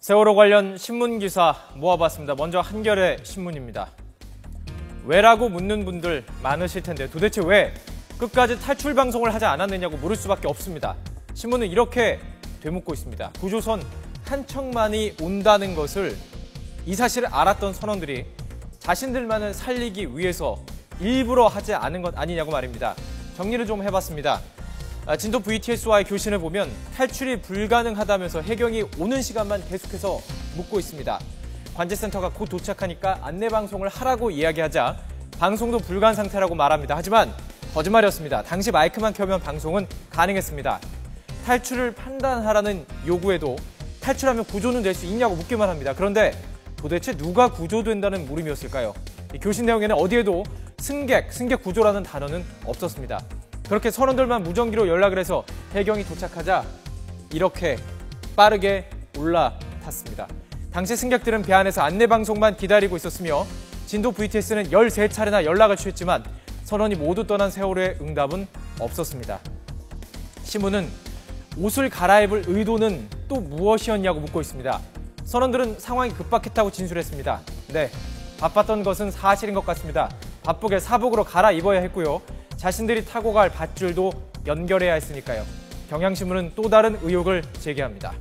세월호 관련 신문 기사 모아봤습니다. 먼저 한겨레 신문입니다. 왜라고 묻는 분들 많으실 텐데 도대체 왜 끝까지 탈출 방송을 하지 않았느냐고 물을 수밖에 없습니다. 신문은 이렇게 되묻고 있습니다. 구조선 한 척만이 온다는 것을 이 사실을 알았던 선원들이 자신들만을 살리기 위해서 일부러 하지 않은 것 아니냐고 말입니다. 정리를 좀 해봤습니다. 진도 VTS와의 교신을 보면 탈출이 불가능하다면서 해경이 오는 시간만 계속해서 묻고 있습니다. 관제센터가 곧 도착하니까 안내방송을 하라고 이야기하자 방송도 불가한 상태라고 말합니다. 하지만 거짓말이었습니다. 당시 마이크만 켜면 방송은 가능했습니다. 탈출을 판단하라는 요구에도 탈출하면 구조는 될 수 있냐고 묻기만 합니다. 그런데 도대체 누가 구조된다는 물음이었을까요? 이 교신 내용에는 어디에도 승객 구조라는 단어는 없었습니다. 그렇게 선원들만 무전기로 연락을 해서 해경이 도착하자 이렇게 빠르게 올라탔습니다. 당시 승객들은 배 안에서 안내방송만 기다리고 있었으며 진도 VTS는 13차례나 연락을 취했지만 선원이 모두 떠난 세월호의 응답은 없었습니다. 신문은 옷을 갈아입을 의도는 또 무엇이었냐고 묻고 있습니다. 선원들은 상황이 급박했다고 진술했습니다. 네, 바빴던 것은 사실인 것 같습니다. 바쁘게 사복으로 갈아입어야 했고요. 자신들이 타고 갈 밧줄도 연결해야 했으니까요. 경향신문은 또 다른 의혹을 제기합니다.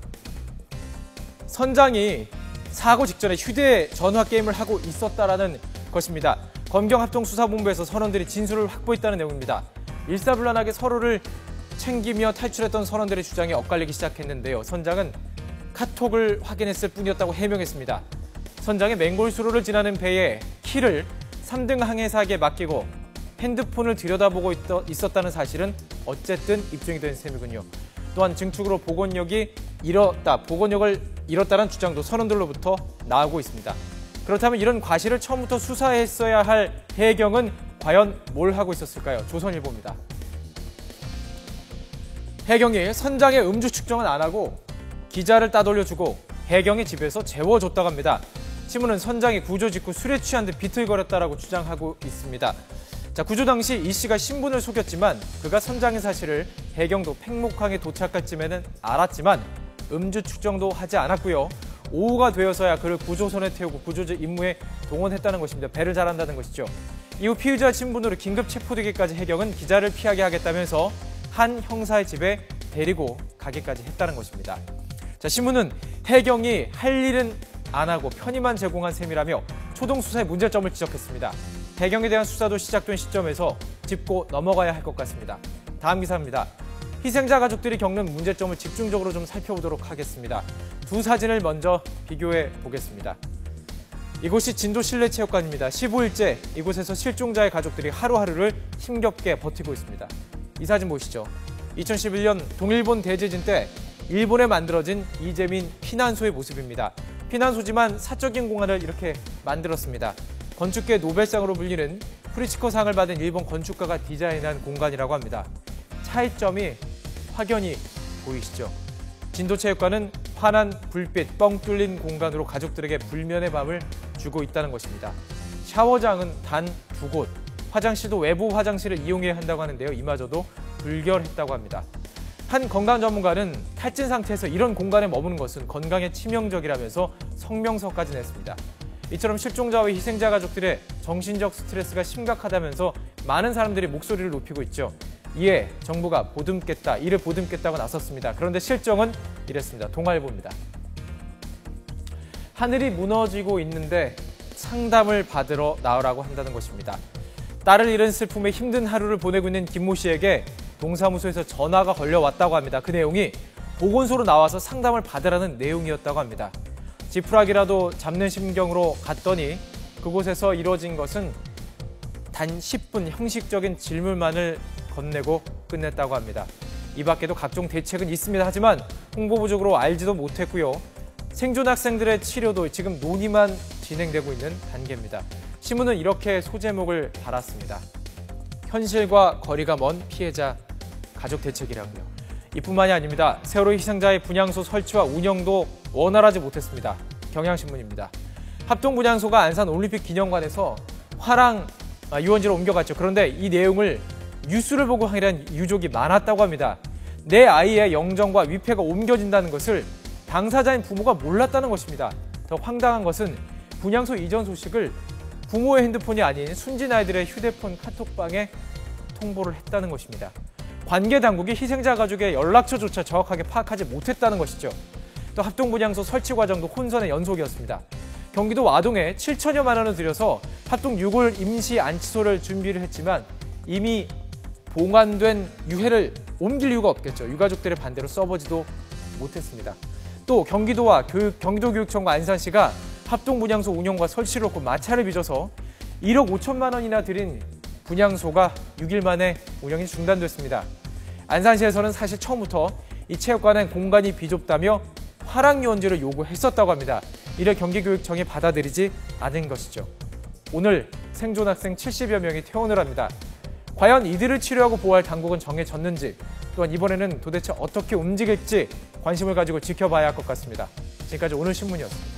선장이 사고 직전에 휴대전화 게임을 하고 있었다라는 것입니다. 검경합동수사본부에서 선원들이 진술을 확보했다는 내용입니다. 일사불란하게 서로를 챙기며 탈출했던 선원들의 주장이 엇갈리기 시작했는데요. 선장은 카톡을 확인했을 뿐이었다고 해명했습니다. 선장의 맹골수로를 지나는 배에 키를 3등 항해사에게 맡기고 핸드폰을 들여다보고 있었다는 사실은 어쨌든 입증이 된 셈이군요. 또한 증축으로 복원력을 잃었다는 주장도 선원들로부터 나오고 있습니다. 그렇다면 이런 과실을 처음부터 수사했어야 할 해경은 과연 뭘 하고 있었을까요? 조선일보입니다. 해경이 선장의 음주 측정은 안 하고 기자를 따돌려주고 해경의 집에서 재워줬다고 합니다. 신문은 선장이 구조 직후 술에 취한 듯 비틀거렸다라고 주장하고 있습니다. 구조 당시 이 씨가 신분을 속였지만 그가 선장의 사실을 해경도 팽목항에 도착할 쯤에는 알았지만 음주 측정도 하지 않았고요. 오후가 되어서야 그를 구조선에 태우고 구조조 임무에 동원했다는 것입니다. 배를 잘한다는 것이죠. 이후 피의자 신분으로 긴급 체포되기까지 해경은 기자를 피하게 하겠다면서 한 형사의 집에 데리고 가기까지 했다는 것입니다. 신문은 해경이 할 일은 안 하고 편의만 제공한 셈이라며 초동 수사의 문제점을 지적했습니다. 해경에 대한 수사도 시작된 시점에서 짚고 넘어가야 할 것 같습니다. 다음 기사입니다. 희생자 가족들이 겪는 문제점을 집중적으로 좀 살펴보도록 하겠습니다. 두 사진을 먼저 비교해 보겠습니다. 이곳이 진도 실내체육관입니다. 15일째 이곳에서 실종자의 가족들이 하루하루를 힘겹게 버티고 있습니다. 이 사진 보시죠. 2011년 동일본 대지진 때 일본에 만들어진 이재민 피난소의 모습입니다. 피난소지만 사적인 공간을 이렇게 만들었습니다. 건축계 노벨상으로 불리는 프리츠커상을 받은 일본 건축가가 디자인한 공간이라고 합니다. 차이점이 확연히 보이시죠? 진도체육관은 환한 불빛, 뻥 뚫린 공간으로 가족들에게 불면의 밤을 주고 있다는 것입니다. 샤워장은 단 2곳, 화장실도 외부 화장실을 이용해야 한다고 하는데요. 이마저도 불결했다고 합니다. 한 건강 전문가는 탈진 상태에서 이런 공간에 머무는 것은 건강에 치명적이라면서 성명서까지 냈습니다. 이처럼 실종자와 희생자 가족들의 정신적 스트레스가 심각하다면서 많은 사람들이 목소리를 높이고 있죠. 이에 정부가 이를 보듬겠다고 나섰습니다. 그런데 실정은 이랬습니다. 동아일보입니다. 하늘이 무너지고 있는데 상담을 받으러 나오라고 한다는 것입니다. 딸을 잃은 슬픔에 힘든 하루를 보내고 있는 김모 씨에게 동사무소에서 전화가 걸려왔다고 합니다. 그 내용이 보건소로 나와서 상담을 받으라는 내용이었다고 합니다. 지푸라기라도 잡는 심경으로 갔더니 그곳에서 이루어진 것은 단 10분 형식적인 질문만을 건네고 끝냈다고 합니다. 이 밖에도 각종 대책은 있습니다. 하지만 홍보 부족으로 알지도 못했고요. 생존 학생들의 치료도 지금 논의만 진행되고 있는 단계입니다. 신문은 이렇게 소제목을 달았습니다. 현실과 거리가 먼 피해자 가족 대책이라고요. 이뿐만이 아닙니다. 세월호 희생자의 분향소 설치와 운영도 원활하지 못했습니다. 경향신문입니다. 합동분향소가 안산 올림픽 기념관에서 화랑 유원지로 옮겨갔죠. 그런데 이 내용을 뉴스를 보고 항의한 유족이 많았다고 합니다. 내 아이의 영정과 위패가 옮겨진다는 것을 당사자인 부모가 몰랐다는 것입니다. 더 황당한 것은 분향소 이전 소식을 부모의 핸드폰이 아닌 숨진 아이들의 휴대폰 카톡방에 통보를 했다는 것입니다. 관계 당국이 희생자 가족의 연락처조차 정확하게 파악하지 못했다는 것이죠. 또 합동분향소 설치 과정도 혼선의 연속이었습니다. 경기도 아동에 7천여만 원을 들여서 합동 유골 임시 안치소를 준비를 했지만 이미 봉안된 유해를 옮길 이유가 없겠죠. 유가족들의 반대로 써보지도 못했습니다. 또 경기도와 경기도교육청과 안산시가 합동분향소 운영과 설치를 놓고 마찰을 빚어서 1억 5천만 원이나 들인 분향소가 6일 만에 운영이 중단됐습니다. 안산시에서는 사실 처음부터 이 체육관은 공간이 비좁다며 화랑유원지를 요구했었다고 합니다. 이를 경기교육청이 받아들이지 않은 것이죠. 오늘 생존 학생 70여 명이 퇴원을 합니다. 과연 이들을 치료하고 보호할 당국은 정해졌는지, 또한 이번에는 도대체 어떻게 움직일지 관심을 가지고 지켜봐야 할 것 같습니다. 지금까지 오늘 신문이었습니다.